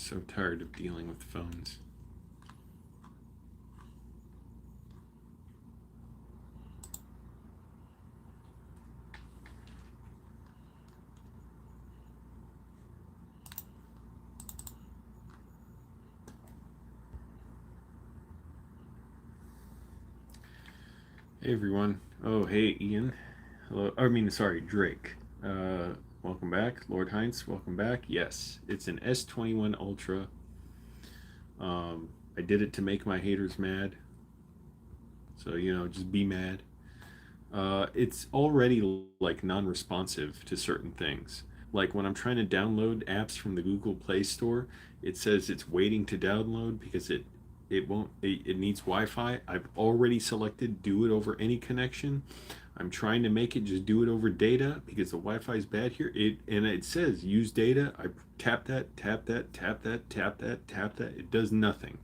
So tired of dealing with phones. Hey everyone. Oh, hey Ian. Hello. I mean, sorry, Drake. Welcome back. Lord Heinz, welcome back. Yes, it's an S21 Ultra. I did it to make my haters mad. So, just be mad. It's already like non-responsive to certain things. Like when I'm trying to download apps from the Google Play Store, it says it's waiting to download because it won't it needs Wi-Fi. I've already selected do it over any connection. I'm trying to make it just do it over data because the Wi-Fi is bad here. It says use data. I tap that, tap that, tap that, tap that, tap that. It does nothing.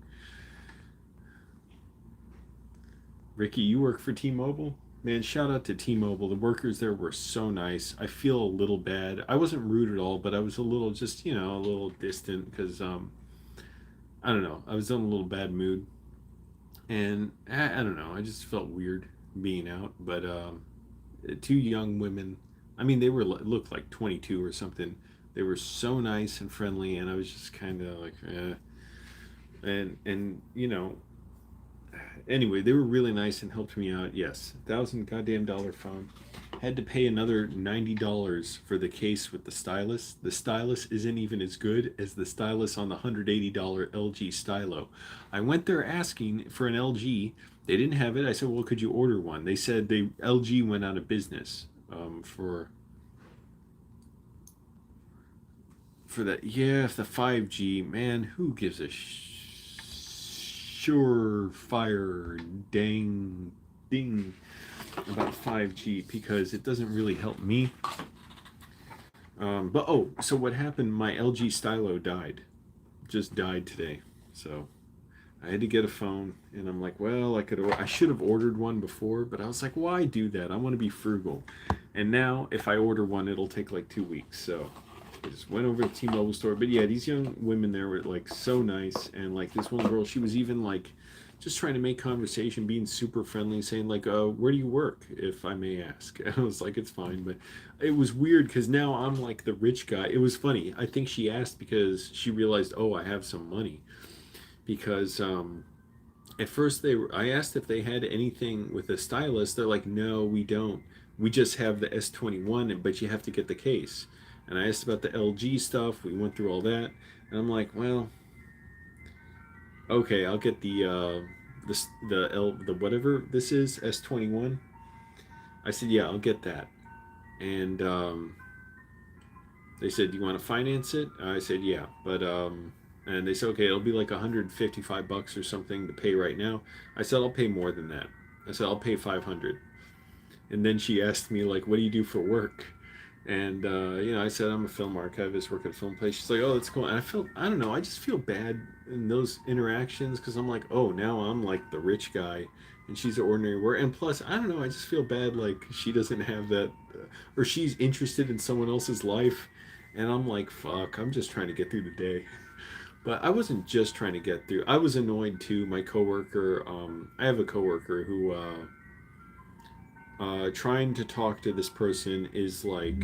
Ricky, you work for T-Mobile? Man, shout out to T-Mobile. The workers there were so nice. I feel a little bad. I wasn't rude at all, but I was a little just, a little distant because I don't know. I was in a little bad mood. And I don't know. I just felt weird being out, but two young women, I mean, they were looked like 22 or something. They were so nice and friendly and I was just kind of like and anyway, they were really nice and helped me out. Yes, $1,000 phone. Had to pay another $90 for the case with the stylus. The stylus isn't even as good as the stylus on the $180 LG Stylo. I went there asking for an LG. They didn't have it. I said, "Well, could you order one?" They said the LG went out of business for that. Yeah, the 5G, man, who gives a surefire dang ding about 5G because it doesn't really help me. But oh, so what happened? My LG Stylo died, just died today. So I had to get a phone, and I'm like, well, I should have ordered one before, but I was like, why do that? I want to be frugal. And now, if I order one, it'll take like 2 weeks. So I just went over to the T-Mobile store. But yeah, these young women there were like so nice, and like this one girl, she was even like just trying to make conversation, being super friendly, saying like, "Where do you work, if I may ask?" And I was like, "It's fine," but it was weird because now I'm like the rich guy. It was funny. I think she asked because she realized, oh, I have some money. Because at first I asked if they had anything with a stylus. They're like, "No, we don't. We just have the S21, but you have to get the case." And I asked about the LG stuff. We went through all that, and I'm like, "Well, okay, I'll get the whatever this is S21." I said, "Yeah, I'll get that." And they said, "Do you want to finance it?" I said, "Yeah," but and they said, "Okay, it'll be like $155 or something to pay right now." I said, "I'll pay more than that." I said, "I'll pay 500." And then she asked me like, "What do you do for work?" And I said, "I'm a film archivist, work at a film place." She's like, "Oh, that's cool." And I don't know, I just feel bad in those interactions because I'm like, oh, now I'm like the rich guy, and she's an ordinary worker. And plus, I don't know, I just feel bad like she doesn't have that, or she's interested in someone else's life, and I'm like, fuck, I'm just trying to get through the day. But I wasn't just trying to get through. I was annoyed too. My coworker, I have a coworker who trying to talk to this person is like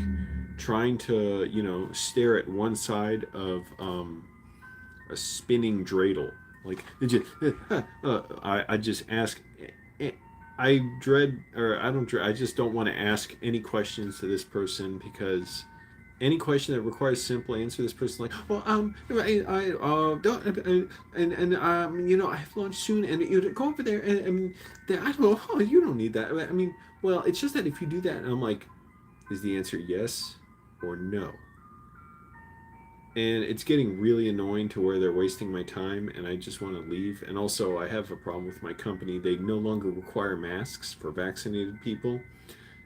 trying to stare at one side of a spinning dreidel. Like I just ask. I dread, or I don't dread. I just don't want to ask any questions to this person because any question that requires simple answer, this person's like, well, I don't, and I have lunch soon, and go over there, and I don't know, oh, you don't need that. I mean, well, it's just that if you do that, and I'm like, is the answer yes or no? And it's getting really annoying to where they're wasting my time, and I just want to leave. And also, I have a problem with my company. They no longer require masks for vaccinated people.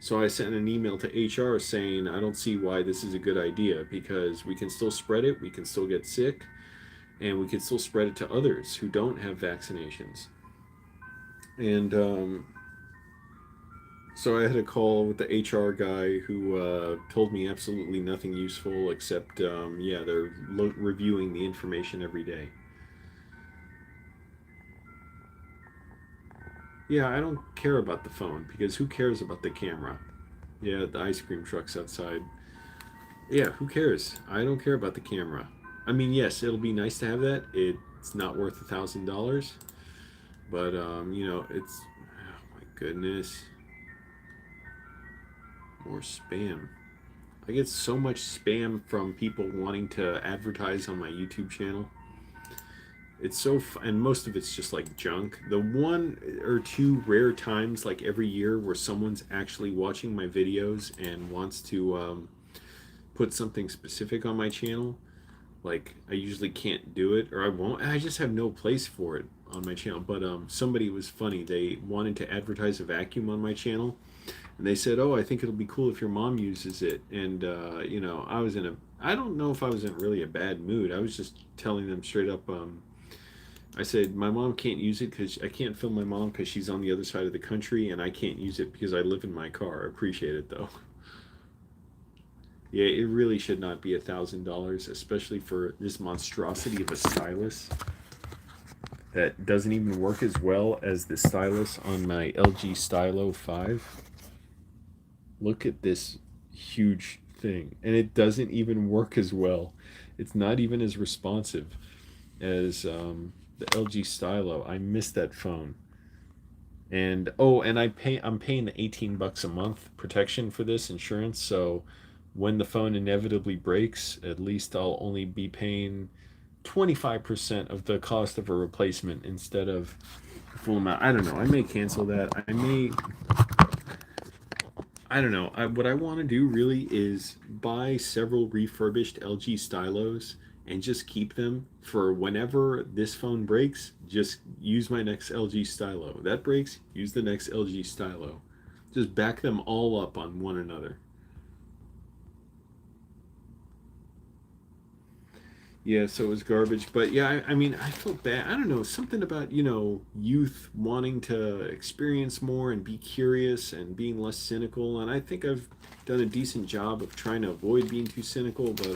So I sent an email to HR saying I don't see why this is a good idea because we can still spread it, we can still get sick, and we can still spread it to others who don't have vaccinations. And So I had a call with the HR guy who told me absolutely nothing useful except, yeah, they're reviewing the information every day. Yeah, I don't care about the phone because who cares about the camera? Yeah, the ice cream truck's outside. Yeah, who cares? I don't care about the camera. I mean, yes, it'll be nice to have that. It's not worth $1,000, but it's. Oh my goodness, more spam. I get so much spam from people wanting to advertise on my YouTube channel. It's and most of it's just like junk. The one or two rare times, like every year, where someone's actually watching my videos and wants to put something specific on my channel, like I usually can't do it, or I won't. I just have no place for it on my channel. But somebody was funny. They wanted to advertise a vacuum on my channel, and they said, "Oh, I think it'll be cool if your mom uses it." And I was in a. I don't know if I was in really a bad mood. I was just telling them straight up. I said my mom can't use it because I can't film my mom because she's on the other side of the country, and I can't use it because I live in my car. I appreciate it though. Yeah, it really should not be $1,000, especially for this monstrosity of a stylus that doesn't even work as well as the stylus on my LG Stylo 5. Look at this huge thing, and it doesn't even work as well. It's not even as responsive as the LG Stylo. I miss that phone. And oh, and I'm paying the $18 a month protection for this insurance, so when the phone inevitably breaks, at least I'll only be paying 25% of the cost of a replacement instead of the full amount. I don't know. I may cancel that. I don't know. What I want to do really is buy several refurbished LG Stylos and just keep them for whenever this phone breaks. Just use my next LG Stylo. That breaks, use the next LG Stylo. Just back them all up on one another. Yeah, so it was garbage. But yeah, I mean, I felt bad. I don't know, something about, youth wanting to experience more and be curious and being less cynical. And I think I've done a decent job of trying to avoid being too cynical. But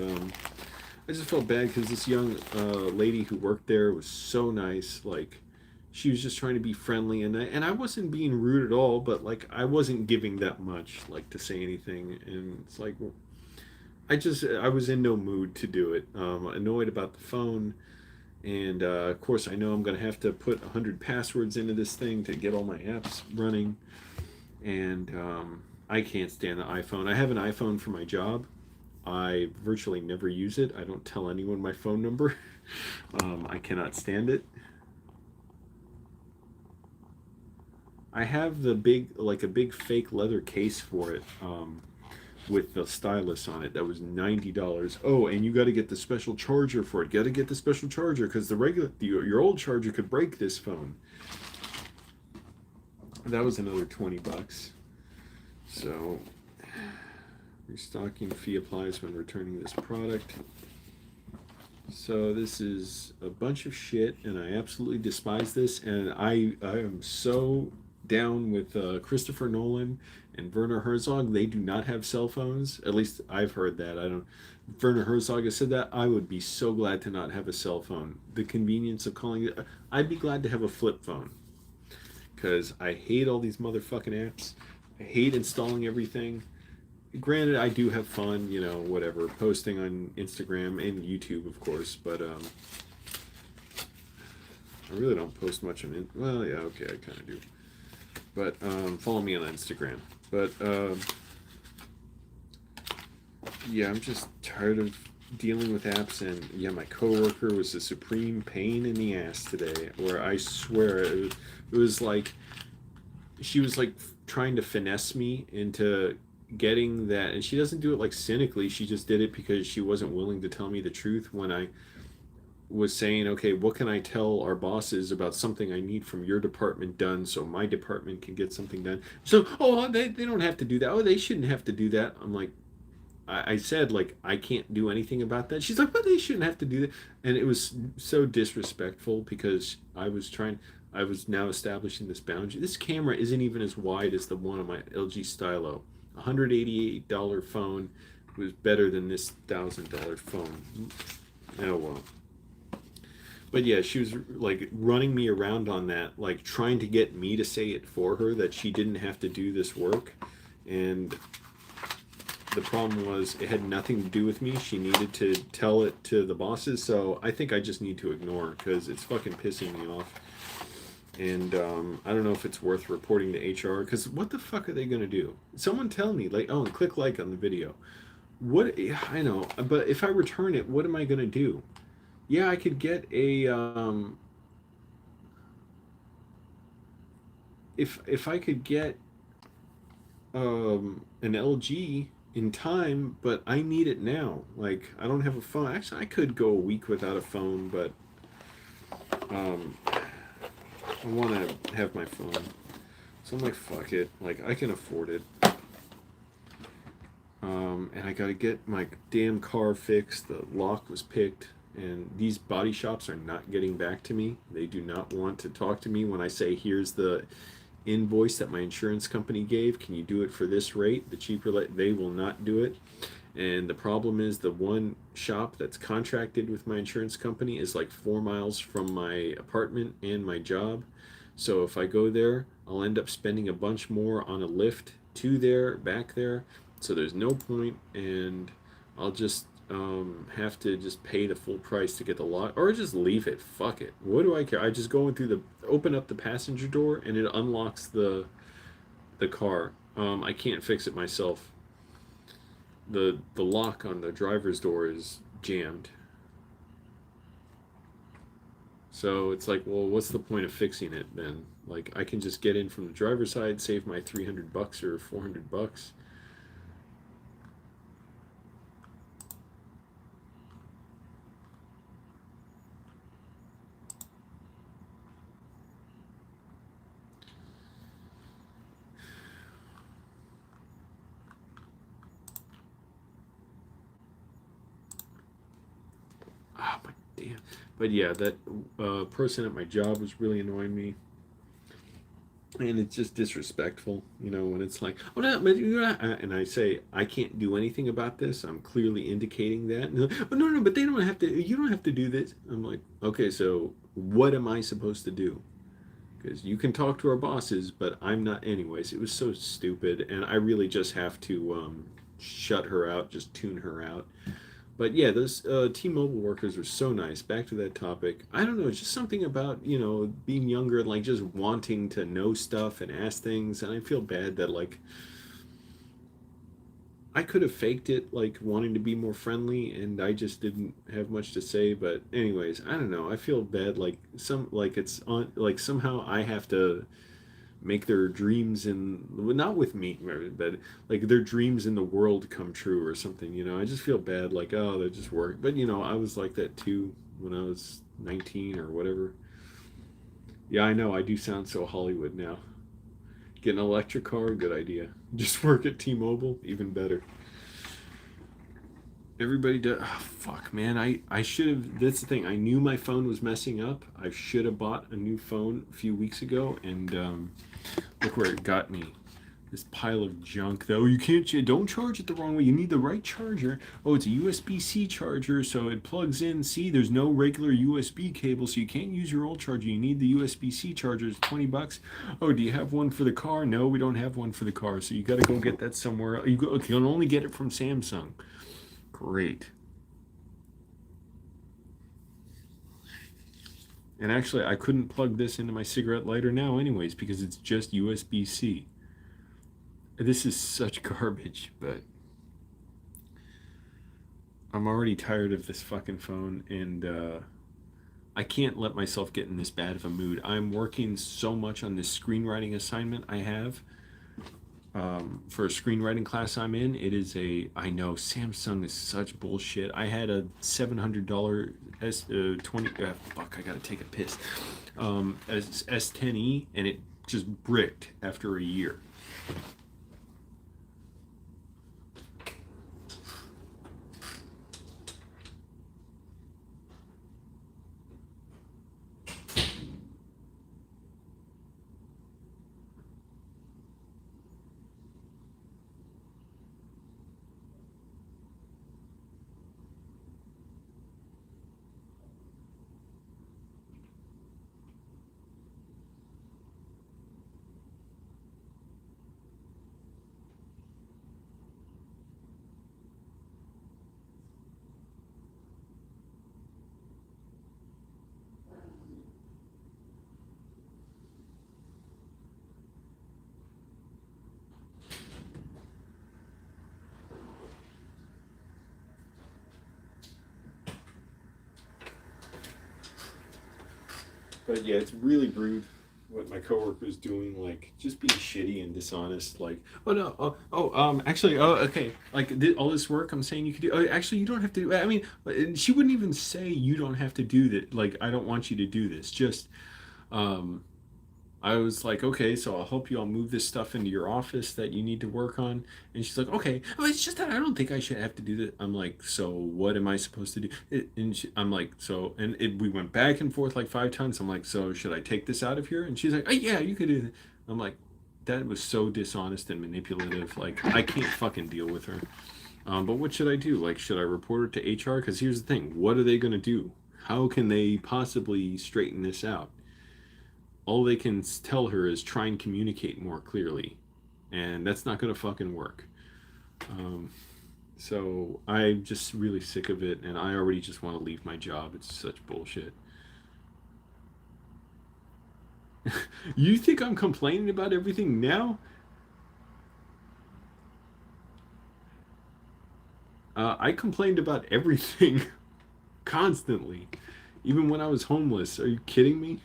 I just felt bad because this young lady who worked there was so nice. Like, she was just trying to be friendly. And I wasn't being rude at all, but like, I wasn't giving that much, like, to say anything. And it's like, I was in no mood to do it. Annoyed about the phone, and of course I know I'm gonna have to put 100 passwords into this thing to get all my apps running, and I can't stand the iPhone. I have an iPhone for my job. I virtually never use it. I don't tell anyone my phone number. I cannot stand it. I have like a big fake leather case for it. With the stylus on it that was $90. Oh, and you got to get the special charger for it. Got to get the special charger because your old charger could break this phone. That was another $20. So restocking fee applies when returning this product. So this is a bunch of shit, and I absolutely despise this. And I am so down with Christopher Nolan and Werner Herzog. They do not have cell phones. At least I've heard that. I don't. Werner Herzog has said that. I would be so glad to not have a cell phone. The convenience of calling it. I'd be glad to have a flip phone because I hate all these motherfucking apps. I hate installing everything. Granted, I do have fun, whatever, posting on Instagram and YouTube, of course, but I really don't post much on it. Well, yeah, okay, I kind of do. But follow me on Instagram. But yeah, I'm just tired of dealing with apps, and yeah, my coworker was a supreme pain in the ass today. Where I swear it was like she was like trying to finesse me into getting that, and she doesn't do it like cynically. She just did it because she wasn't willing to tell me the truth when I was saying, okay, what can I tell our bosses about something I need from your department done so my department can get something done. So, oh, they don't have to do that. Oh, they shouldn't have to do that. I'm like, I said, like, I can't do anything about that. She's like, but they shouldn't have to do that. And it was so disrespectful because I was trying, I was now establishing this boundary. This camera isn't even as wide as the one on my LG Stylo. $188 phone was better than this $1,000 phone. Oh well. But yeah, she was like running me around on that, like trying to get me to say it for her that she didn't have to do this work. And the problem was it had nothing to do with me. She needed to tell it to the bosses. So I think I just need to ignore her because it's fucking pissing me off. And I don't know if it's worth reporting to HR because what the fuck are they going to do? Someone tell me, like, oh, and click like on the video. What, I know, but if I return it, what am I going to do? Yeah, I could get a, if I could get an LG in time, but I need it now. Like, I don't have a phone. Actually, I could go a week without a phone, but I want to have my phone. So I'm like, fuck it. Like, I can afford it. And I gotta get my damn car fixed. The lock was picked. And these body shops are not getting back to me. They do not want to talk to me when I say, here's the invoice that my insurance company gave. Can you do it for this rate? The cheaper, they will not do it. And the problem is the one shop that's contracted with my insurance company is like 4 miles from my apartment and my job. So if I go there, I'll end up spending a bunch more on a lift to there, back there. So there's no point, and I'll just have to just pay the full price to get the lock, or just leave it. Fuck it. What do I care? I just go in through open up the passenger door, and it unlocks the car. I can't fix it myself. The lock on the driver's door is jammed. So it's like, well, what's the point of fixing it then? Like, I can just get in from the driver's side, save my $300 or $400. Ah, but damn. But yeah, that person at my job was really annoying me. And it's just disrespectful, when it's like, oh no, but you're not, and I say I can't do anything about this. I'm clearly indicating that. And like, oh no, but they don't have to. You don't have to do this. I'm like, okay, so what am I supposed to do? Because you can talk to our bosses, but I'm not. Anyways, it was so stupid, and I really just have to shut her out, just tune her out. But yeah, those T-Mobile workers are so nice. Back to that topic. I don't know, it's just something about, being younger and like just wanting to know stuff and ask things. And I feel bad that like I could have faked it, like wanting to be more friendly, and I just didn't have much to say. But anyways, I don't know. I feel bad, like it's on, like somehow I have to make their dreams in, not with me, but like their dreams in the world come true or something. I just feel bad, like, oh, they just work. But I was like that too when I was 19 or whatever. Yeah, I know, I do sound so Hollywood now. Get an electric car, good idea. Just work at T-Mobile, even better. Everybody does. Oh, fuck, man. I should have. That's the thing. I knew my phone was messing up. I should have bought a new phone a few weeks ago, and look where it got me. This pile of junk, though. You can't. Don't charge it the wrong way. You need the right charger. Oh, it's a USB-C charger, so it plugs in. See, there's no regular USB cable, so you can't use your old charger. You need the USB-C charger. It's $20. Oh, do you have one for the car? No, we don't have one for the car, so you got to go get that somewhere. You can only get it from Samsung. Great. And actually, I couldn't plug this into my cigarette lighter now anyways because it's just USB-C. This is such garbage, but I'm already tired of this fucking phone, and I can't let myself get in this bad of a mood. I'm working so much on this screenwriting assignment I have. For a screenwriting class I'm in, I know Samsung is such bullshit. I had a $700 fuck, I gotta take a piss, S10e, and it just bricked after a year. But yeah, it's really rude what my coworker's doing, like just being shitty and dishonest. Like, oh no, actually, oh okay, like all this work I'm saying you could do. Oh, actually, you don't have to. I mean, she wouldn't even say you don't have to do that. Like, I don't want you to do this. Just, um, I was like, okay, so I'll help you. I'll move this stuff into your office that you need to work on. And she's like, okay. Oh, it's just that I don't think I should have to do that. I'm like, so what am I supposed to do? I'm like, so, and we went back and forth like 5 times. I'm like, so should I take this out of here? And she's like, oh, yeah, you could do that. I'm like, that was so dishonest and manipulative. Like, I can't fucking deal with her. But what should I do? Like, should I report her to HR? Because here's the thing, what are they going to do? How can they possibly straighten this out? All they can tell her is try and communicate more clearly, and that's not going to fucking work. Um, so I'm just really sick of it, and I already just want to leave my job. It's such bullshit. You think I'm complaining about everything now? I complained about everything constantly, even when I was homeless. Are you kidding me?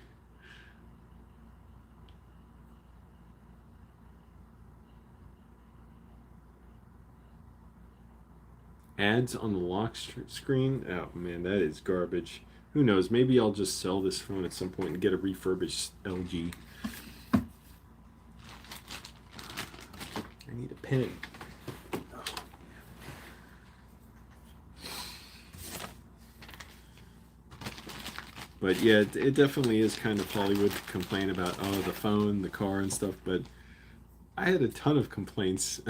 Ads on the lock screen? Oh man, that is garbage. Who knows? Maybe I'll just sell this phone at some point and get a refurbished LG. I need a pen. But yeah, it definitely is kind of Hollywood to complain about, oh, the phone, the car, and stuff. But I had a ton of complaints.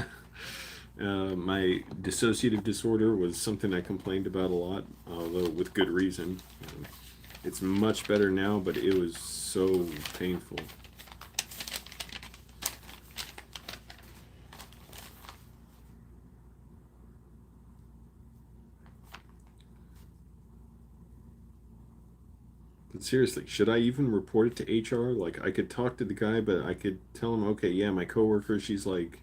My dissociative disorder was something I complained about a lot, although with good reason. It's much better now, but it was so painful. But seriously, should I even report it to HR? Like, I could talk to the guy, but I could tell him, okay, yeah, my coworker, she's like,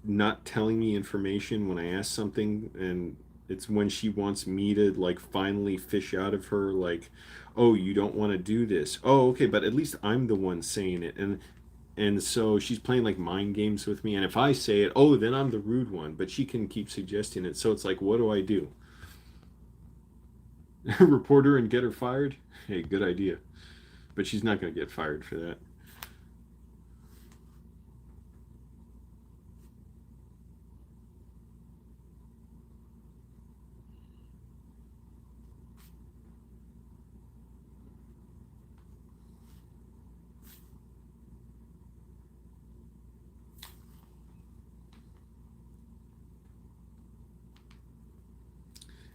not telling me information when I ask something, and it's when she wants me to like finally fish out of her, like, oh, you don't want to do this. Oh, okay, but at least I'm the one saying it, and so she's playing like mind games with me, and if I say it, oh, then I'm the rude one, but she can keep suggesting it. So it's like, what do I do? Report her and get her fired? Hey, good idea. But she's not going to get fired for that.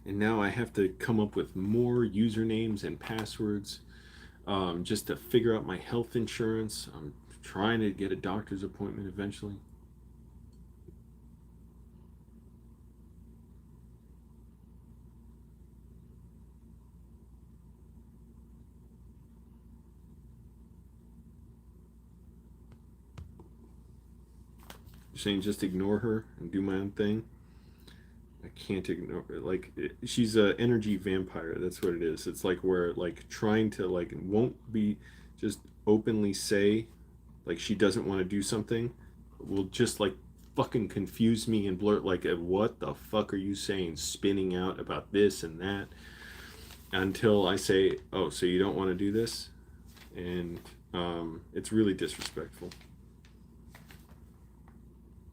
And now I have to come up with more usernames and passwords, just to figure out my health insurance. I'm trying to get a doctor's appointment eventually. You're saying just ignore her and do my own thing? I can't ignore it. Like, she's a energy vampire. That's what it is. It's like where like trying to like won't be just openly say like she doesn't want to do something, will just like fucking confuse me and blurt like, what the fuck are you saying, spinning out about this and that, until I say, oh, so you don't want to do this. And it's really disrespectful.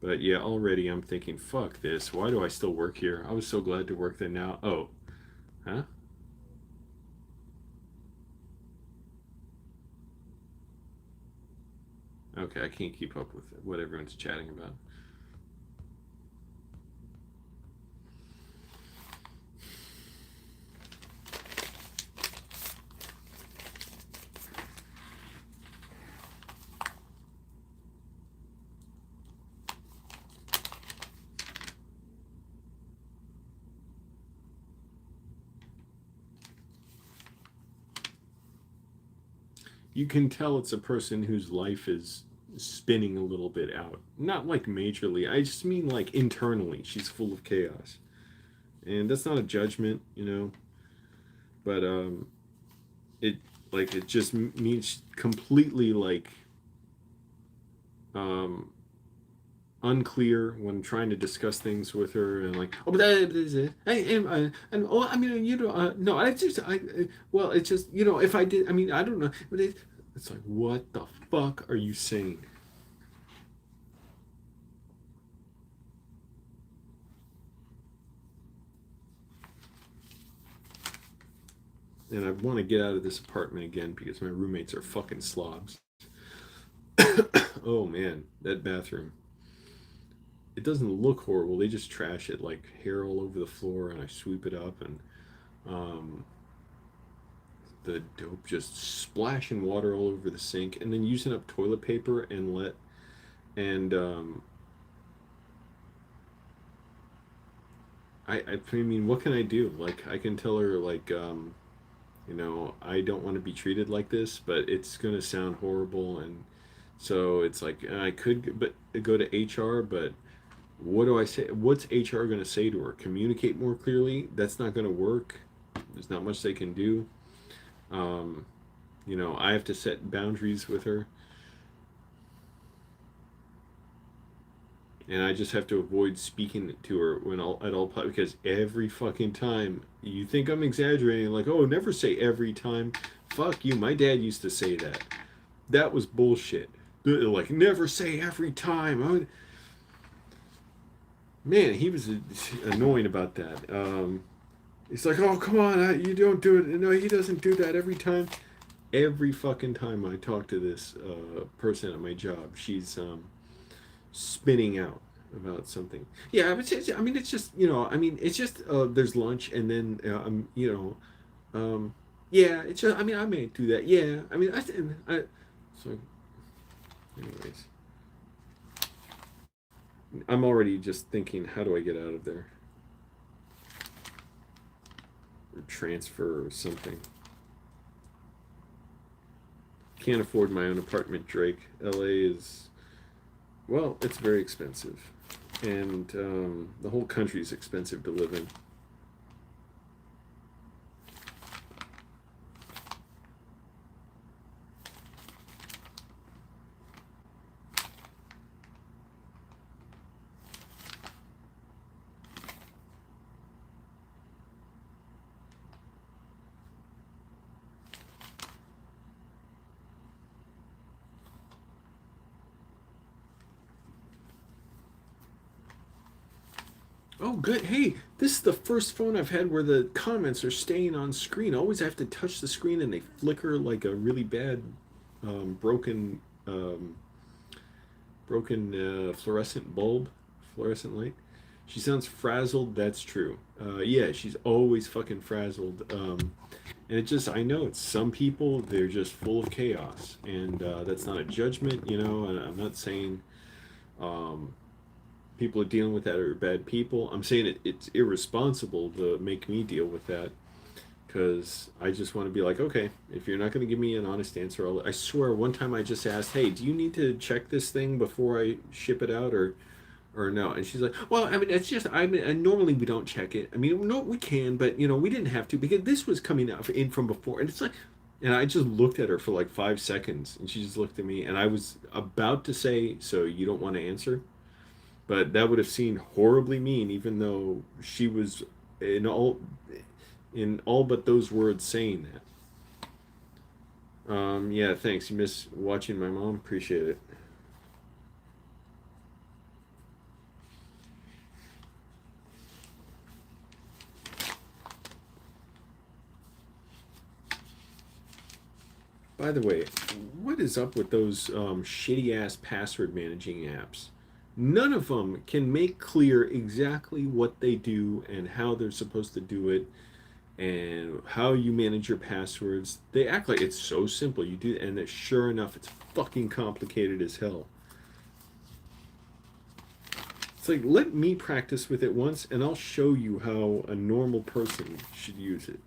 But yeah, already I'm thinking, fuck this, why do I still work here? I was so glad to work there. Now, oh, huh? Okay, I can't keep up with what everyone's chatting about. You can tell it's a person whose life is spinning a little bit out. Not like majorly. I just mean like internally. She's full of chaos. And that's not a judgment, you know. But it it just means completely um unclear when trying to discuss things with her, and like, oh, but that is it. I am, and oh, I mean, no, well, it's just, if I did, I mean, I don't know, but it's like, what the fuck are you saying? And I want to get out of this apartment again because my roommates are fucking slobs. Oh man, that bathroom. It doesn't look horrible. They just trash it, like hair all over the floor, and I sweep it up, and um, the dope just splashing water all over the sink, and then using up toilet paper and I mean, what can I do? Like, I can tell her, like, I don't want to be treated like this, but it's gonna sound horrible, and so it's like I could, but go to HR, but what do I say? What's HR gonna say to her? Communicate more clearly? That's not gonna work. There's not much they can do. Um, I have to set boundaries with her, and I just have to avoid speaking to her at all, because every fucking time you think I'm exaggerating, like, oh, never say every time. Fuck you. My dad used to say that. That was bullshit. Like, never say every time. Man, he was annoying about that. He's like, oh, come on, you don't do it. No, he doesn't do that every time. Every fucking time I talk to this person at my job, she's spinning out about something. Yeah, but I mean, it's just, it's just there's lunch, and then yeah, it's just, I mean, I may do that. Yeah, I mean, so anyways, I'm already just thinking, how do I get out of there, or transfer or something. Can't afford my own apartment, Drake. LA is, well, it's very expensive, and the whole country is expensive to live in. Oh, good. Hey, this is the first phone I've had where the comments are staying on screen. Always I have to touch the screen and they flicker like a really bad, broken, fluorescent bulb, fluorescent light. She sounds frazzled. That's true. Yeah, she's always fucking frazzled. And I know it's some people, they're just full of chaos. And that's not a judgment, and I'm not saying um, people are dealing with that are bad people. I'm saying it's irresponsible to make me deal with that, because I just want to be like, okay, if you're not going to give me an honest answer, I swear, one time I just asked, hey, do you need to check this thing before I ship it out, or no? And she's like, well, I mean, it's just, I mean, and normally we don't check it. I mean, no, we can, but we didn't have to because this was coming out in from before, and it's like, and I just looked at her for like 5 seconds, and she just looked at me, and I was about to say, so you don't want to answer? But that would have seemed horribly mean, even though she was in all but those words saying that. Yeah, thanks. You miss watching my mom. Appreciate it. By the way, what is up with those shitty ass password managing apps? None of them can make clear exactly what they do and how they're supposed to do it, and how you manage your passwords. They act like it's so simple. You do, and sure enough, it's fucking complicated as hell. It's like, let me practice with it once, and I'll show you how a normal person should use it.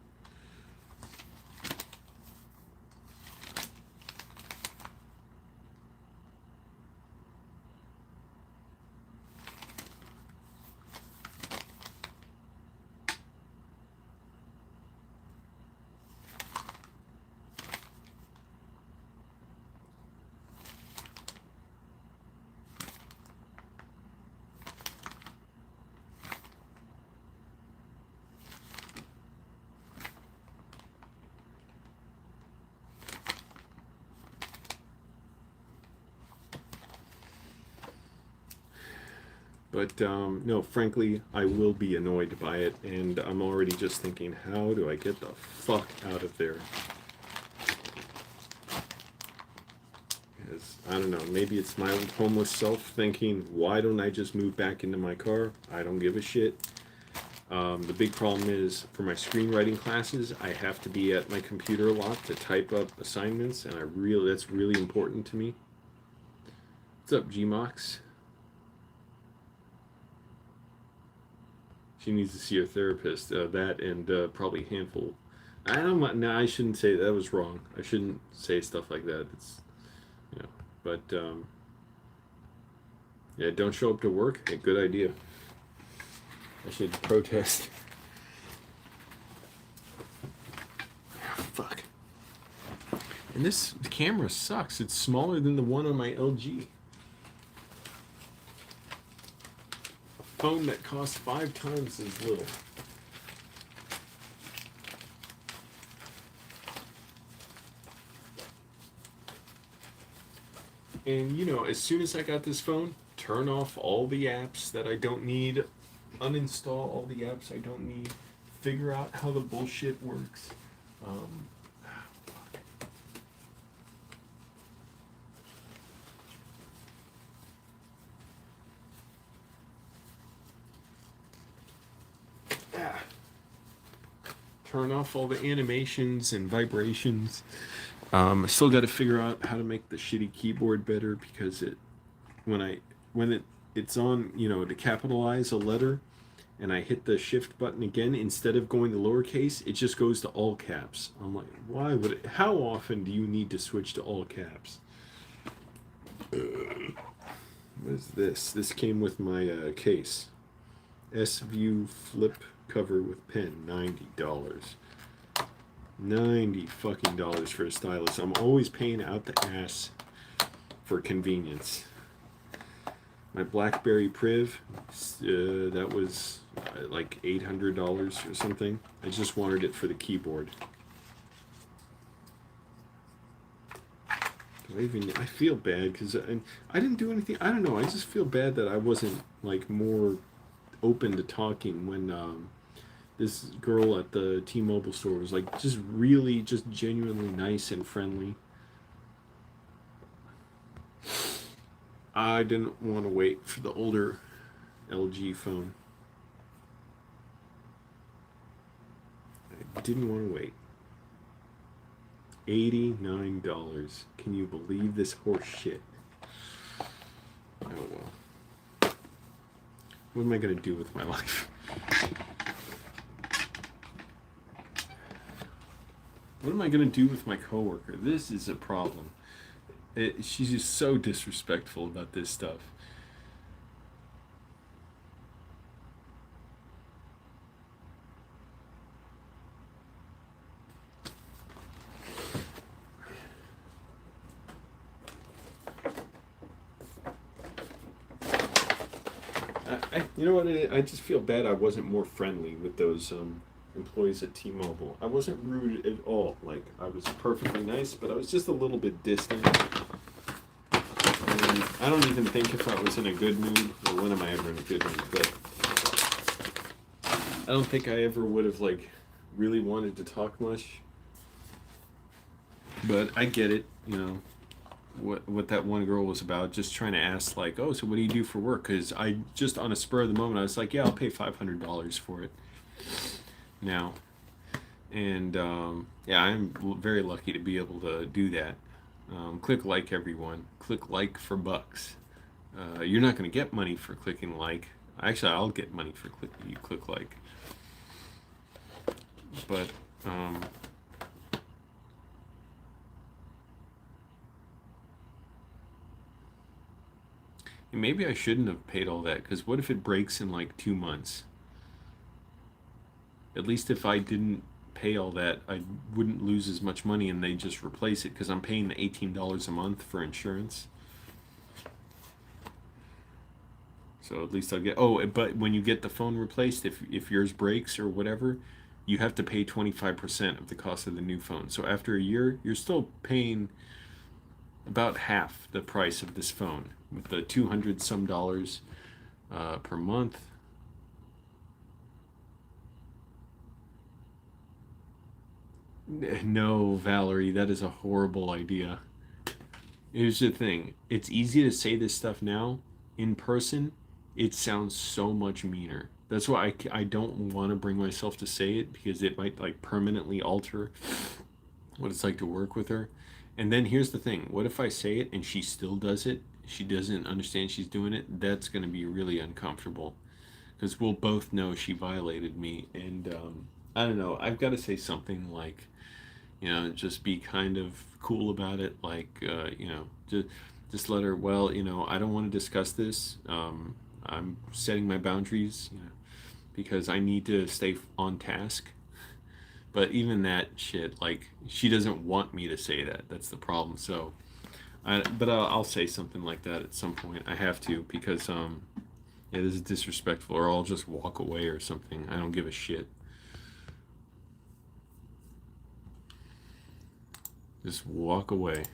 But no, frankly, I will be annoyed by it, and I'm already just thinking, how do I get the fuck out of there? Because, I don't know, maybe it's my own homeless self thinking, why don't I just move back into my car? I don't give a shit. The big problem is, for my screenwriting classes, I have to be at my computer a lot to type up assignments, and that's really important to me. What's up, Gmox? She needs to see a therapist. That and probably a handful. I don't. No, I shouldn't say that. Was wrong. I shouldn't say stuff like that. It's, you know. But yeah, don't show up to work. Hey, good idea. I should protest. Fuck. And this camera sucks. It's smaller than the one on my LG. Phone that costs 5 times as little. And you know, as soon as I got this phone, turn off all the apps that I don't need, uninstall all the apps I don't need, figure out how the bullshit works. Turn off all the animations and vibrations. I still got to figure out how to make the shitty keyboard better, because when it's on, you know, to capitalize a letter, and I hit the shift button again, instead of going to lowercase, it just goes to all caps. I'm like, why would it? How often do you need to switch to all caps? What is this? This came with my case. S-View flip cover with pen, $90. $90 fucking dollars for a stylus. I'm always paying out the ass for convenience. My BlackBerry Priv, that was like $800 or something. I just wanted it for the keyboard. I feel bad because I didn't do anything. I don't know. I just feel bad that I wasn't like more open to talking when this girl at the T-Mobile store was like just genuinely nice and friendly. I didn't want to wait for the older LG phone. I didn't want to wait. $89. Can you believe this horse shit? Oh well. What am I going to do with my life? What am I going to do with my coworker? This is a problem. She's just so disrespectful about this stuff. You know what? I just feel bad I wasn't more friendly with those employees at T-Mobile. I wasn't rude at all. Like, I was perfectly nice, but I was just a little bit distant. And I don't even think if I was in a good mood, or when am I ever in a good mood, but I don't think I ever would have, like, really wanted to talk much. But I get it, you know, what that one girl was about, just trying to ask, like, oh, so what do you do for work? Because I just, on a spur of the moment, I was like, yeah, I'll pay $500 for it now. And yeah, I'm very lucky to be able to do that. Click like, everyone. Click like for bucks. You're not going to get money for clicking like. Actually, I'll get money for you click like. But maybe I shouldn't have paid all that, because what if it breaks in like 2 months? At least if I didn't pay all that, I wouldn't lose as much money and they just replace it, because I'm paying the $18 a month for insurance. So at least I'll get... Oh, but when you get the phone replaced, if yours breaks or whatever, you have to pay 25% of the cost of the new phone. So after a year, you're still paying about half the price of this phone, with the $200 some. per month. No, Valerie, that is a horrible idea. Here's the thing, it's easy to say this stuff now. In person, it sounds so much meaner. That's why I don't want to bring myself to say it, because it might like permanently alter what it's like to work with her. And then here's the thing, what if I say it and she still does it? She doesn't understand she's doing it. That's going to be really uncomfortable, because we'll both know she violated me. And I don't know, I've got to say something like, just be kind of cool about it, like, just let her, well, I don't want to discuss this. I'm setting my boundaries, because I need to stay on task. But even that shit, like, she doesn't want me to say that. That's the problem. So, but I'll say something like that at some point. I have to, because yeah, this is disrespectful, or I'll just walk away or something. I don't give a shit. Just walk away.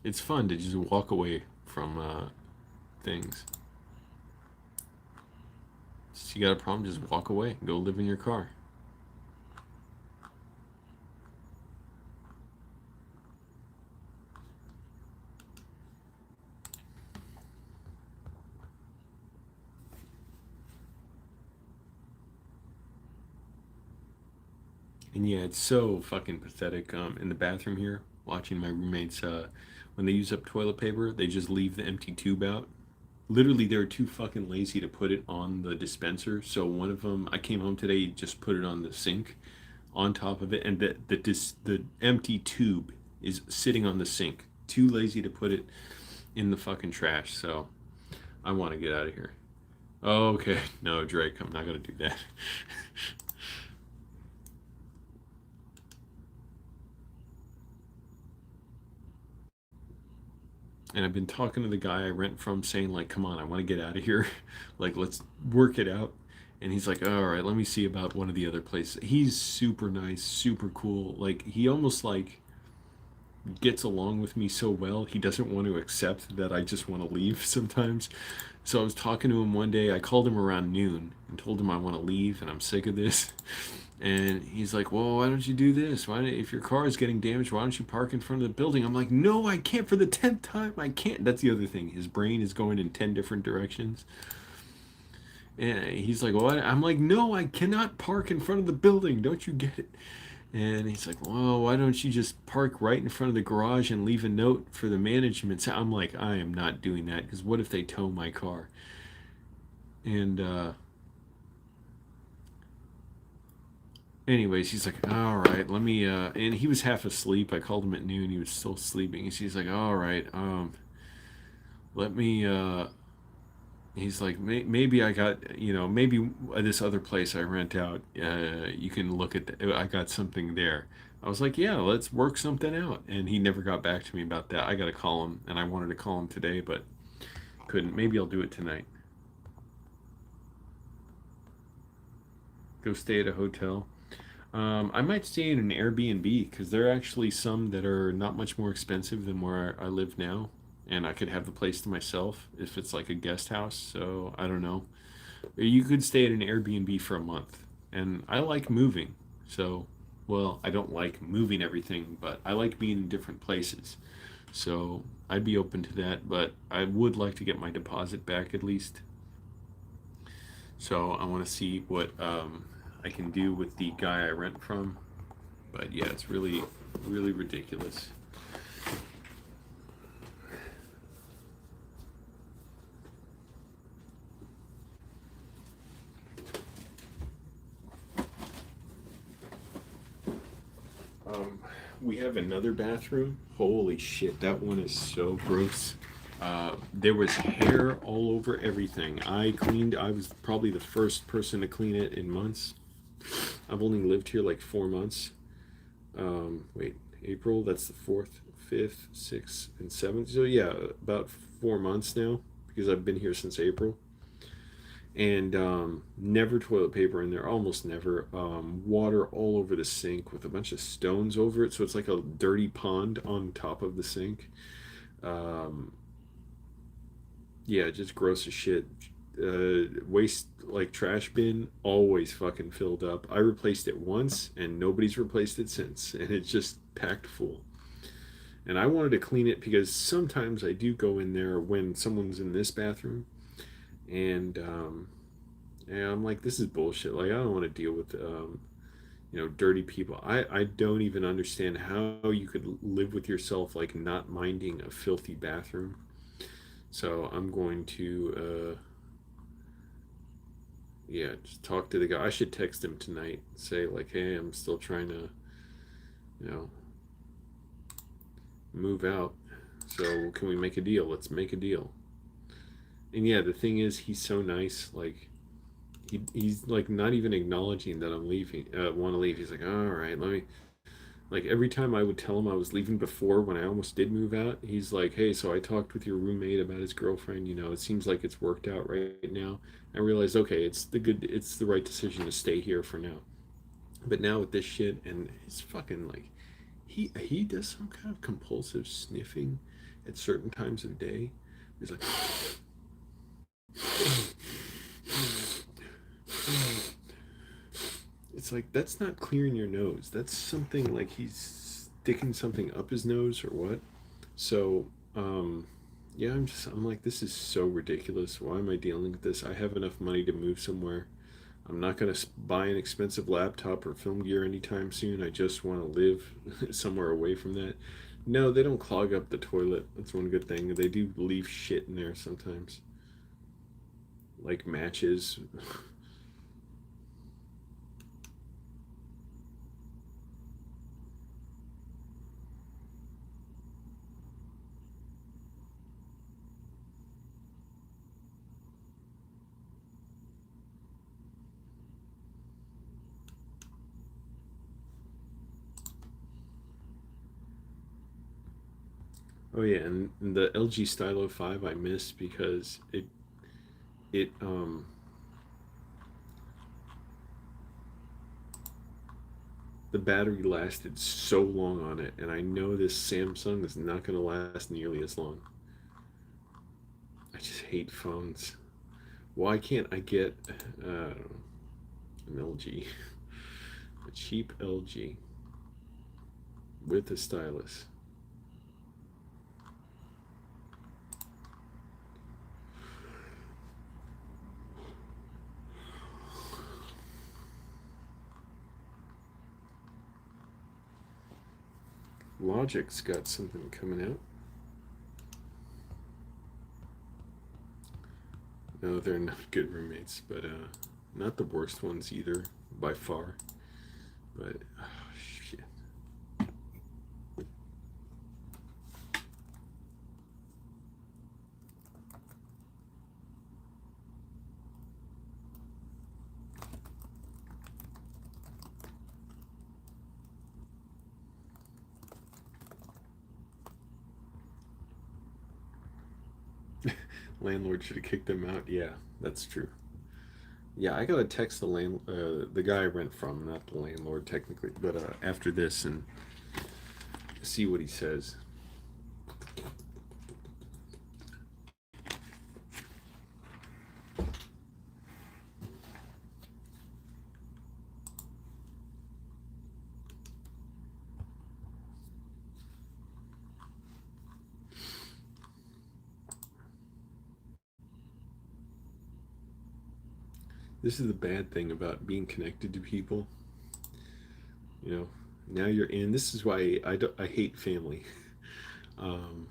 It's fun to just walk away from things. Just, you got a problem, just walk away. Go live in your car. And yeah, it's so fucking pathetic. In the bathroom here, watching my roommates, when they use up toilet paper, they just leave the empty tube out. Literally, they were too fucking lazy to put it on the dispenser. So one of them, I came home today, just put it on the sink, on top of it, and the empty tube is sitting on the sink. Too lazy to put it in the fucking trash. So I want to get out of here. Oh, okay, no, Drake, I'm not gonna do that. And I've been talking to the guy I rent from, saying like, come on, I want to get out of here. Like, let's work it out. And he's like, all right, let me see about one of the other places. He's super nice, super cool. Like, he almost like gets along with me so well, he doesn't want to accept that I just want to leave sometimes. So I was talking to him one day. I called him around noon and told him I want to leave and I'm sick of this. And he's like, well, why don't you do this? If your car is getting damaged, why don't you park in front of the building? I'm like, no, I can't, for the 10th time. I can't. That's the other thing. His brain is going in 10 different directions. And he's like, well, I'm like, no, I cannot park in front of the building. Don't you get it? And he's like, well, why don't you just park right in front of the garage and leave a note for the management? So I'm like, I am not doing that, because what if they tow my car? And anyways, he's like, all right, let me, and he was half asleep. I called him at noon. He was still sleeping. And he's like, all right, let me, he's like, maybe I got, maybe this other place I rent out, you can look at, I got something there. I was like, yeah, let's work something out. And he never got back to me about that. I got to call him, and I wanted to call him today, but couldn't. Maybe I'll do it tonight. Go stay at a hotel. I might stay in an Airbnb, because there are actually some that are not much more expensive than where I live now, and I could have the place to myself if it's like a guest house. So I don't know. You could stay at an Airbnb for a month, and I like moving. So, well, I don't like moving everything, but I like being in different places. So I'd be open to that, but I would like to get my deposit back at least. So I want to see what I can do with the guy I rent from. But yeah, it's really, really ridiculous. Um, we have another bathroom. Holy shit, that one is so gross. There was hair all over everything. I was probably the first person to clean it in months. I've only lived here like 4 months. Wait, April, that's the 4th, 5th, 6th, and 7th. So yeah, about 4 months now, because I've been here since April. And never toilet paper in there, almost never. Water all over the sink with a bunch of stones over it, so it's like a dirty pond on top of the sink. Um, yeah, just gross as shit. Waste, like trash bin, always fucking filled up. I replaced it once, and nobody's replaced it since, and it's just packed full. And I wanted to clean it because sometimes I do go in there when someone's in this bathroom, and yeah, I'm like, this is bullshit. Like, I don't want to deal with dirty people. I don't even understand how you could live with yourself like not minding a filthy bathroom. So I'm going to yeah, just talk to the guy. I should text him tonight. Say like, hey, I'm still trying to, you know, move out. So can we make a deal? Let's make a deal. And yeah, the thing is, he's so nice. Like he's like not even acknowledging that I'm leaving. Want to leave? He's like, all right, let me. Like every time I would tell him I was leaving before when I almost did move out, he's like, hey, so I talked with your roommate about his girlfriend. You know, it seems like it's worked out right now. I realized, okay, it's the right decision to stay here for now. But now with this shit and his fucking like, he does some kind of compulsive sniffing at certain times of day. He's like, it's like that's not clearing your nose. That's something like he's sticking something up his nose or what. So, yeah, I'm like, this is so ridiculous. Why am I dealing with this? I have enough money to move somewhere. I'm not going to buy an expensive laptop or film gear anytime soon. I just want to live somewhere away from that. No, they don't clog up the toilet. That's one good thing. They do leave shit in there sometimes, like matches. Oh yeah, and the LG Stylo 5 I missed because it the battery lasted so long on it, and I know this Samsung is not going to last nearly as long. I just hate phones. Why can't I get an LG, a cheap LG with a stylus? Logic's got something coming out. No, they're not good roommates, but not the worst ones either, by far. But oh, shit. Landlord should have kicked them out. Yeah, that's true. Yeah, I gotta text the guy I rent from, not the landlord technically, but after this and see what he says. This is the bad thing about being connected to people. You know, now you're in. This is why I hate family. Um,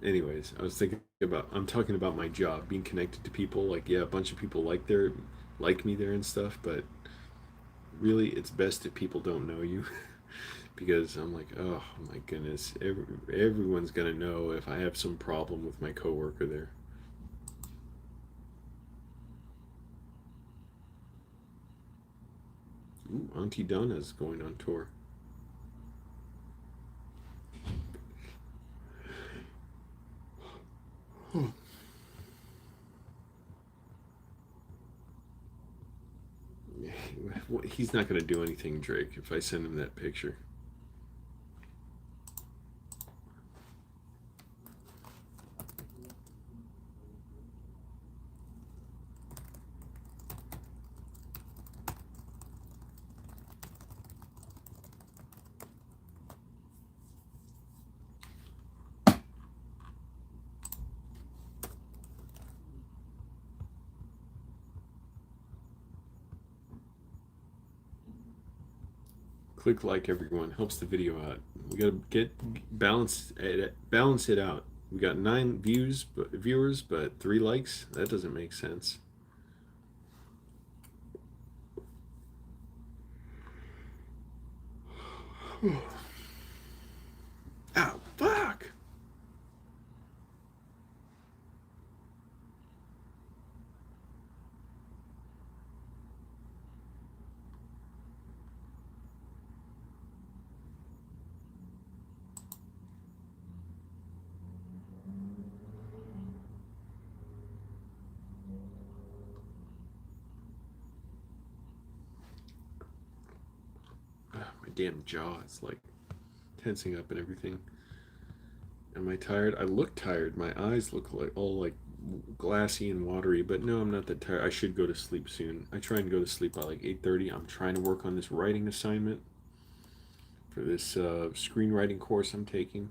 anyways, I was thinking about. I'm talking about my job, being connected to people. Like, yeah, a bunch of people like me there and stuff, but really, it's best if people don't know you. Because I'm like, oh my goodness, everyone's gonna know if I have some problem with my coworker there. Ooh, Auntie Donna's going on tour. Well, he's not going to do anything, Drake, if I send him that picture. Click like, everyone, helps the video out. We gotta get balance it out. We got 9 viewers, but 3 likes. That doesn't make sense. Ow, fuck! My damn jaw is like tensing up and everything. Am I tired? I look tired. My eyes look like all like glassy and watery, but no, I'm not that tired. I should go to sleep soon. I try and go to sleep by like 8:30. I'm trying to work on this writing assignment for this screenwriting course I'm taking.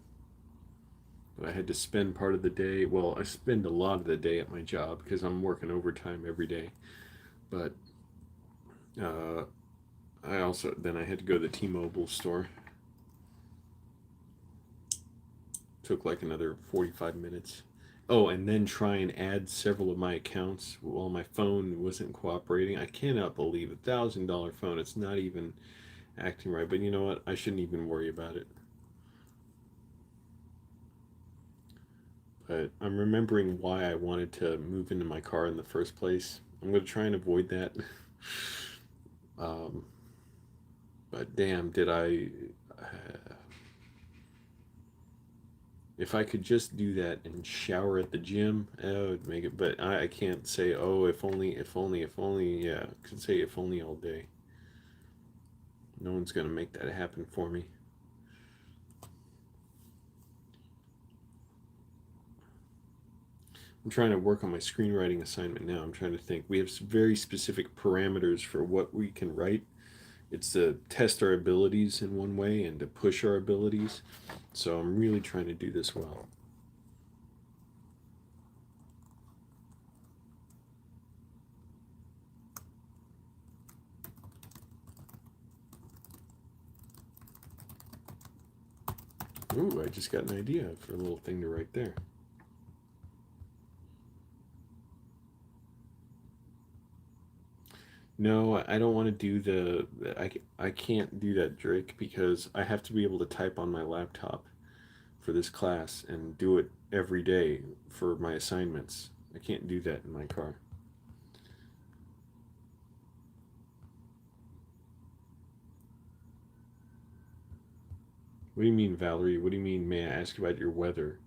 But I had to spend part of the day. Well, I spend a lot of the day at my job because I'm working overtime every day. But uh, I had to go to the T-Mobile store. Took like another 45 minutes. Oh, and then try and add several of my accounts while my phone wasn't cooperating. I cannot believe $1,000 phone. It's not even acting right. But you know what? I shouldn't even worry about it. But I'm remembering why I wanted to move into my car in the first place. I'm going to try and avoid that. um, but damn, did I. If I could just do that and shower at the gym, it would make it. But I can't say, oh, if only, if only, if only. Yeah, I could say if only all day. No one's going to make that happen for me. I'm trying to work on my screenwriting assignment now. I'm trying to think. We have some very specific parameters for what we can write. It's to test our abilities in one way and to push our abilities. So I'm really trying to do this well. Ooh, I just got an idea for a little thing to write there. No, I don't want to do I can't do that, Drake, because I have to be able to type on my laptop for this class and do it every day for my assignments. I can't do that in my car. What do you mean, Valerie? What do you mean, may I ask about your weather?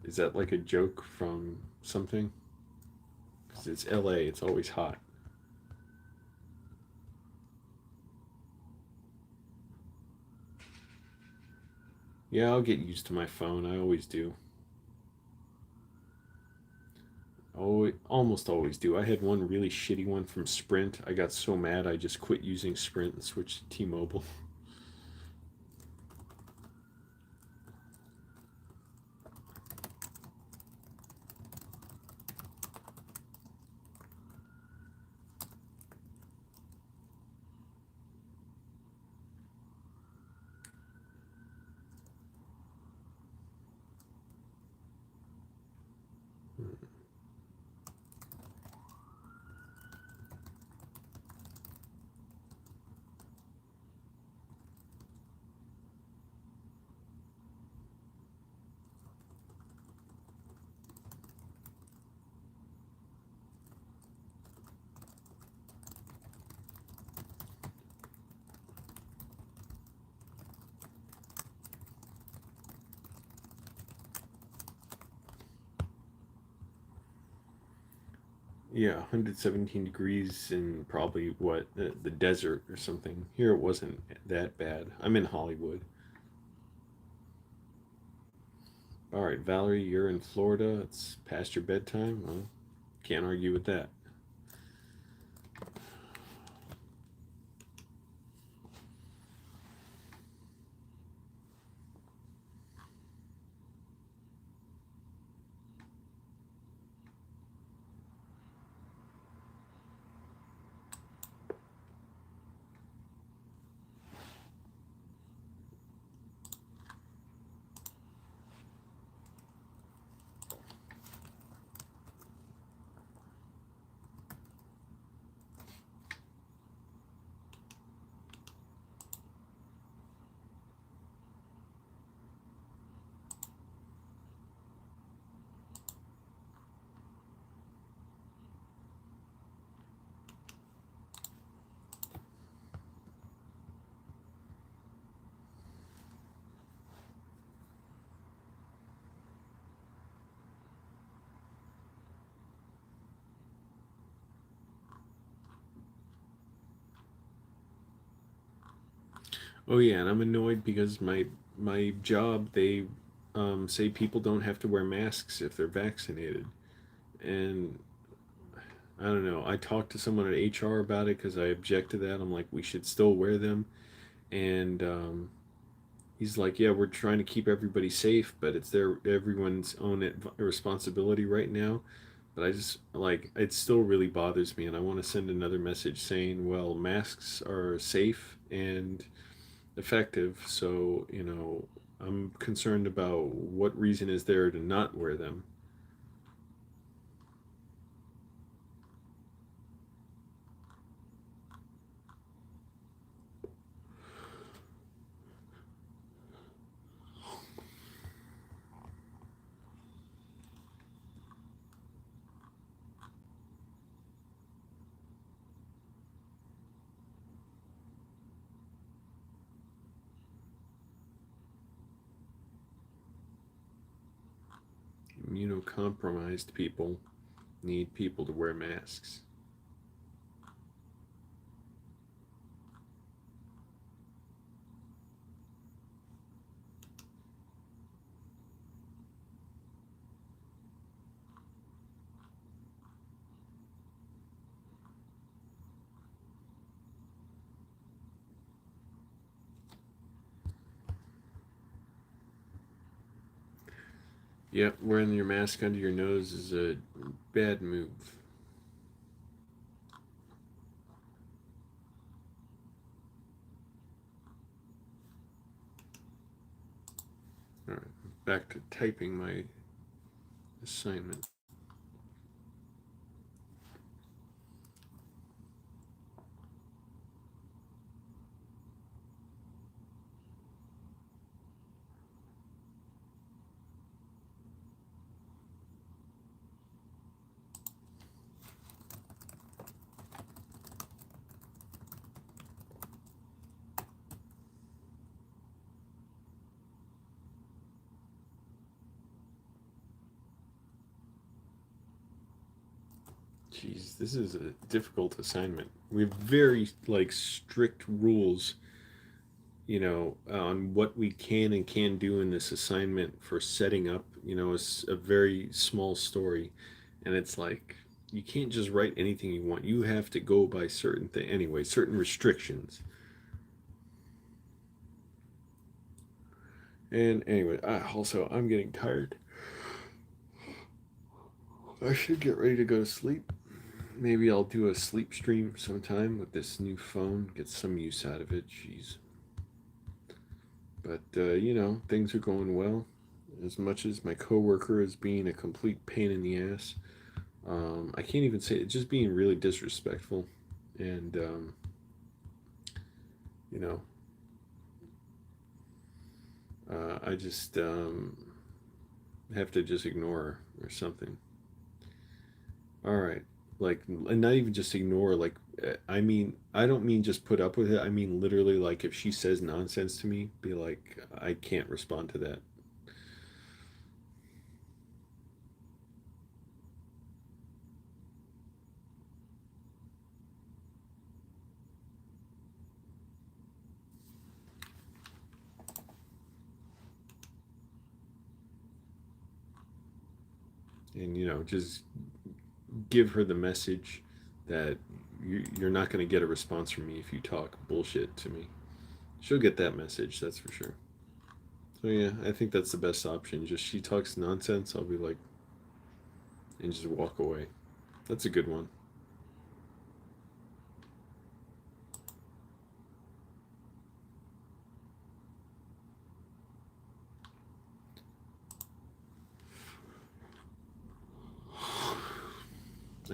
Is that like a joke from something? Because it's LA, it's always hot. Yeah, I'll get used to my phone. I always do. Oh, almost always do. I had one really shitty one from Sprint. I got so mad I just quit using Sprint and switched to T-Mobile. Yeah, 117 degrees in probably what the desert or something. Here it wasn't that bad. I'm in Hollywood. All right, Valerie, you're in Florida. It's past your bedtime. Well, can't argue with that. Oh yeah, and I'm annoyed because my job they say people don't have to wear masks if they're vaccinated, and I don't know. I talked to someone at HR about it because I object to that. I'm like, we should still wear them, and he's like, yeah, we're trying to keep everybody safe, but it's everyone's own responsibility right now. But I just like it still really bothers me, and I want to send another message saying, well, masks are safe and effective, so I'm concerned about what reason is there to not wear them. Immunocompromised people need people to wear masks. Yep, wearing your mask under your nose is a bad move. All right, back to typing my assignment. Jeez, this is a difficult assignment. We have very like strict rules, on what we can and can do in this assignment for setting up, a very small story, and it's like you can't just write anything you want. You have to go by certain thing anyway, certain restrictions. And anyway, also I'm getting tired. I should get ready to go to sleep. Maybe I'll do a sleep stream sometime with this new phone. Get some use out of it. Jeez. But things are going well. As much as my coworker is being a complete pain in the ass, I can't even say it. Just being really disrespectful, and you know, I just have to just ignore her or something. All right, like, and not even just ignore. Like, I mean, I don't mean just put up with it. I mean literally, like, if she says nonsense to me, be like, I can't respond to that. and just give her the message that you're not going to get a response from me if you talk bullshit to me. She'll get that message, that's for sure. So yeah, I think that's the best option. Just she talks nonsense, I'll be like, and just walk away. That's a good one.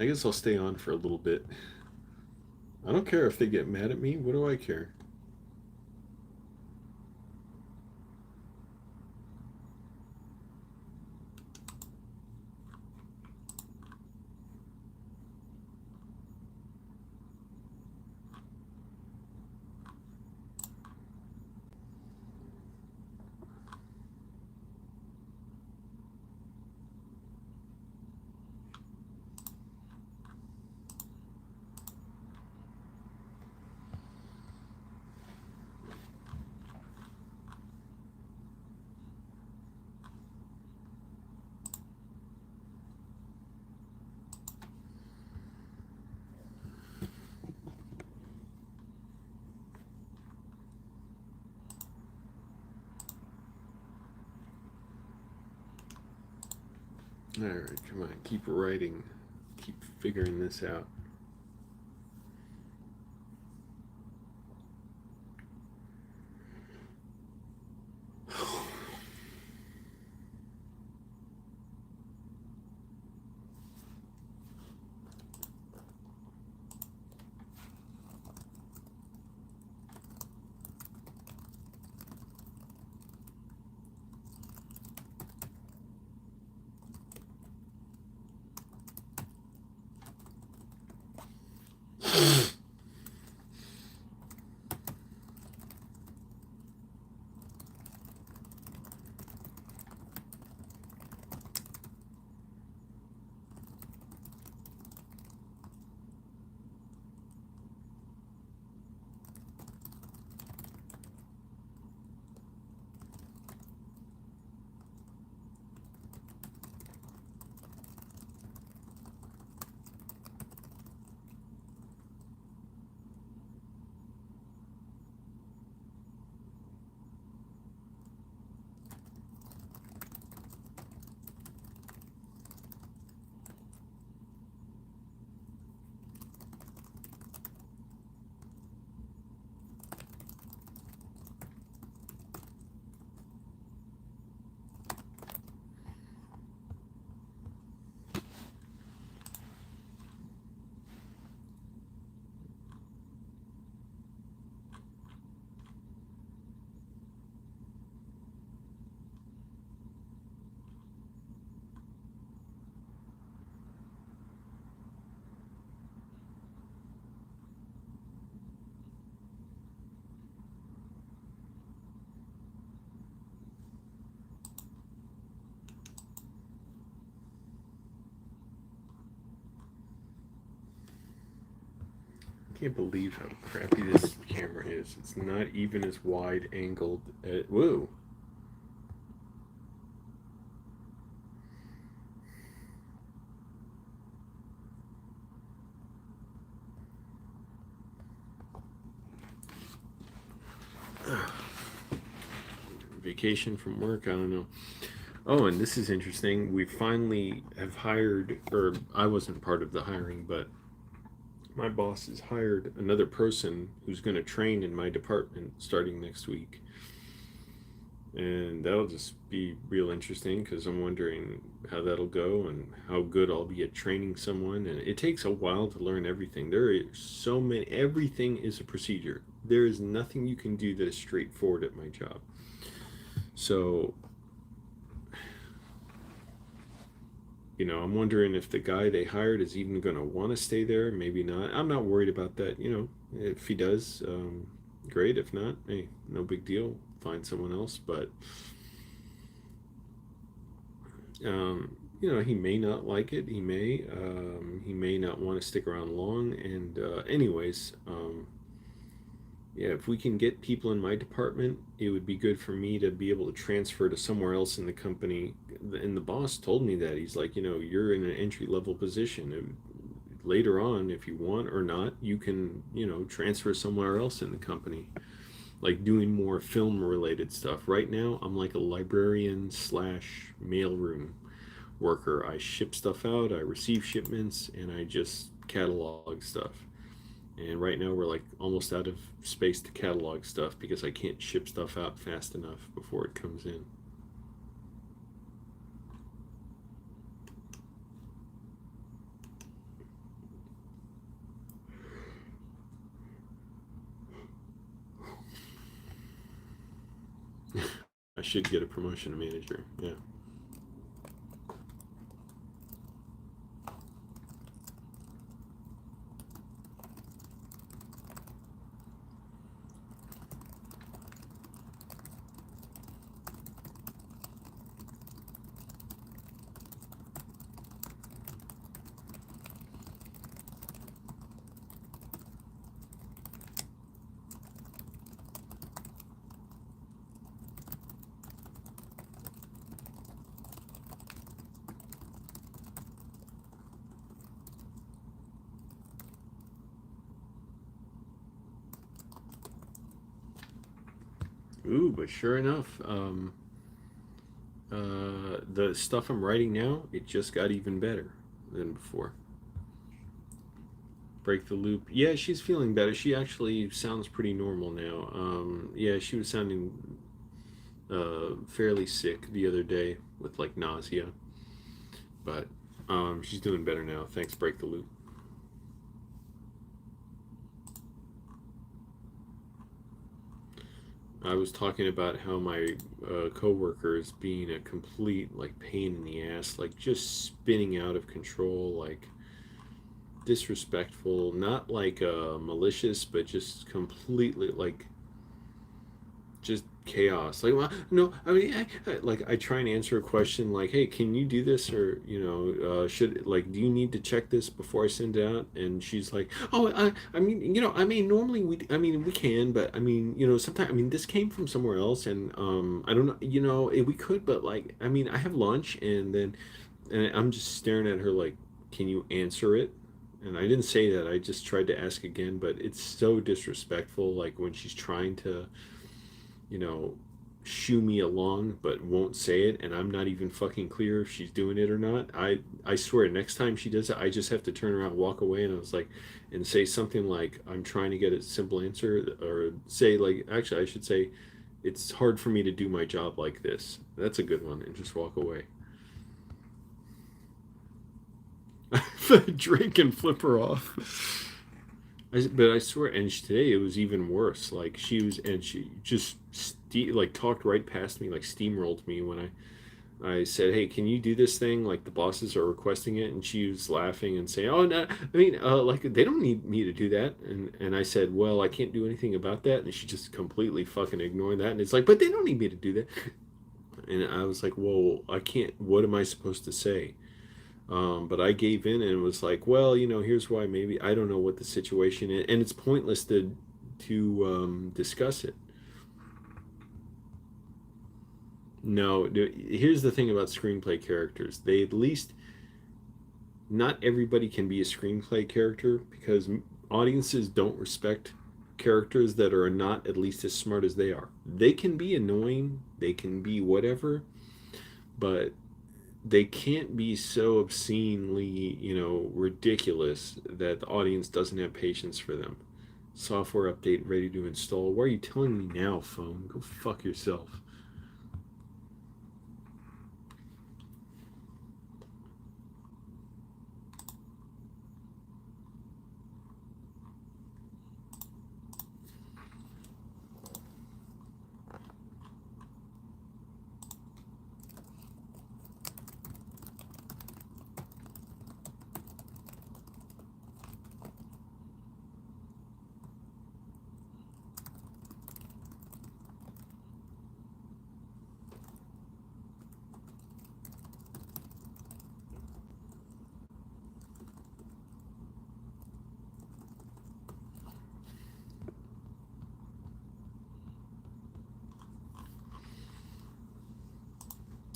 I guess I'll stay on for a little bit. I don't care if they get mad at me. What do I care? All right, come on, keep writing, keep figuring this out. I can't believe how crappy this camera is. It's not even as wide angled. Whoa. Vacation from work, I don't know. Oh, and this is interesting. We finally have hired, or I wasn't part of the hiring, but my boss has hired another person who's going to train in my department starting next week. And that'll just be real interesting because I'm wondering how that'll go and how good I'll be at training someone. And it takes a while to learn everything. There are so many, everything is a procedure. There is nothing you can do that is straightforward at my job. So, I'm wondering if the guy they hired is even going to want to stay there. Maybe not. I'm not worried about that. If he does, great. If not, hey, no big deal. Find someone else. But, he may not like it. He may not want to stick around long. And, anyways, Yeah, if we can get people in my department, it would be good for me to be able to transfer to somewhere else in the company. And the boss told me that. He's like, you're in an entry level position. And later on, if you want or not, you can, transfer somewhere else in the company, like doing more film related stuff. Right now, I'm like a librarian slash mailroom worker. I ship stuff out, I receive shipments, and I just catalog stuff. And right now we're like almost out of space to catalog stuff because I can't ship stuff out fast enough before it comes in. I should get a promotion to manager. Yeah. Ooh, but sure enough, the stuff I'm writing now, it just got even better than before. Break the loop. Yeah, she's feeling better. She actually sounds pretty normal now. Yeah, she was sounding fairly sick the other day with like nausea, but she's doing better now. Thanks, Break the Loop. I was talking about how my coworker is being a complete like pain in the ass, like just spinning out of control, like disrespectful, not like malicious, but just completely like just chaos. Like, well, no, I mean, like I try and answer a question like, "Hey, can you do this?" Or should like, do you need to check this before I send it out? And she's like, "Oh, I mean, I mean, normally I mean, we can, but I mean, sometimes, I mean, this came from somewhere else, and I don't know, we could, but like, I mean, I have lunch, and then, and I'm just staring at her like, can you answer it?" And I didn't say that. I just tried to ask again, but it's so disrespectful. Like when she's trying to you know, shoo me along but won't say it and I'm not even fucking clear if she's doing it or not. I swear next time she does it I just have to turn around, walk away, and I was like and say something like I'm trying to get a simple answer, or say like actually I should say it's hard for me to do my job like this. That's a good one, and just walk away. Drink and flip her off. But I swear, and today it was even worse. Like she just like talked right past me, like steamrolled me when I said, "Hey, can you do this thing? Like the bosses are requesting it," and she was laughing and saying, "Oh no, I mean, like they don't need me to do that." And I said, "Well, I can't do anything about that," and she just completely fucking ignored that. And it's like, "But they don't need me to do that." And I was like, "Well, I can't. What am I supposed to say?" But I gave in and was like, well, here's why. Maybe I don't know what the situation is, and it's pointless to discuss it. No, here's the thing about screenplay characters. They at least not everybody can be a screenplay character because audiences don't respect characters that are not at least as smart as they are. They can be annoying, they can be whatever, but they can't be so obscenely, ridiculous that the audience doesn't have patience for them. Software update ready to install. Why are you telling me now, phone? Go fuck yourself.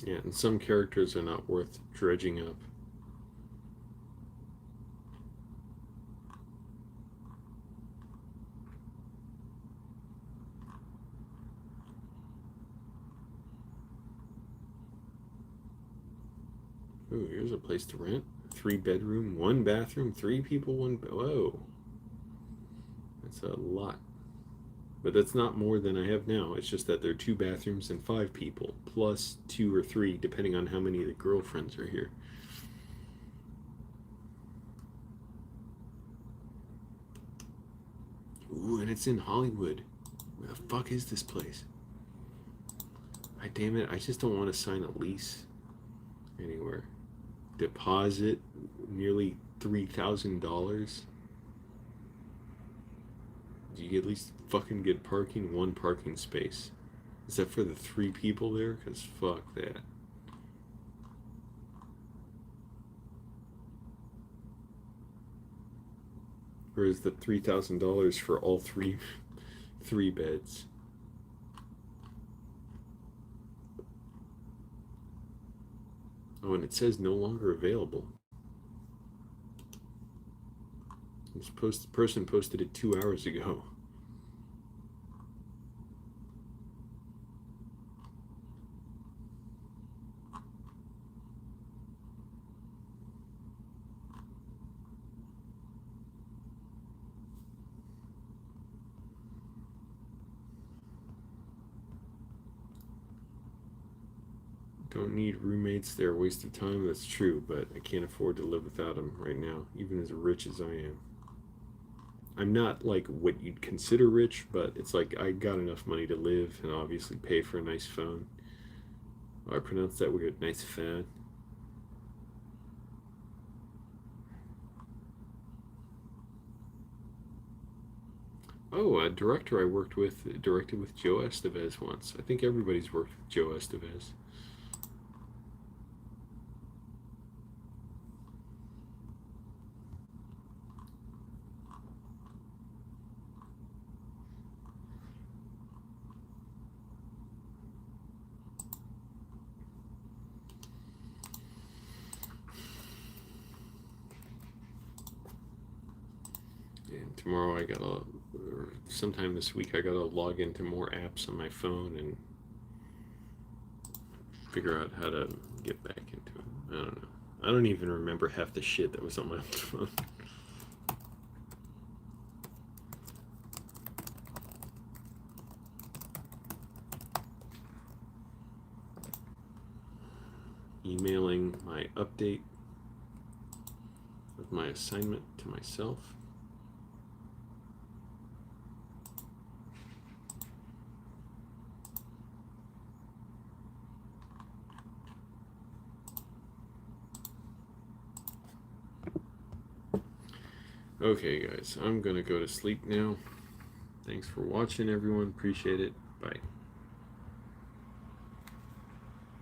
Yeah, and some characters are not worth dredging up. Ooh, here's a place to rent. 3-bedroom, 1 bathroom, 3 people, whoa. That's a lot. But that's not more than I have now. It's just that there are 2 bathrooms and 5 people, plus 2 or 3, depending on how many of the girlfriends are here. Ooh, and it's in Hollywood. Where the fuck is this place? Damn it, I just don't want to sign a lease anywhere. Deposit nearly $3,000. Do you at least fucking get parking? 1 parking space. Is that for the 3 people there? Because fuck that. Or is the $3,000 for all three beds? Oh, and it says no longer available. The person posted it 2 hours ago. Don't need roommates, they're a waste of time. That's true, but I can't afford to live without them right now, even as rich as I am. I'm not like what you'd consider rich, but it's like I got enough money to live and obviously pay for a nice phone. Oh, I pronounced that weird. Nice phone. Oh, a director I worked with directed with Joe Estevez once. I think everybody's worked with Joe Estevez. And tomorrow I gotta, or sometime this week, I gotta log into more apps on my phone and figure out how to get back into it. I don't know. I don't even remember half the shit that was on my phone. Emailing my update of my assignment to myself. Okay, guys, I'm gonna go to sleep now. Thanks for watching, everyone. Appreciate it. Bye.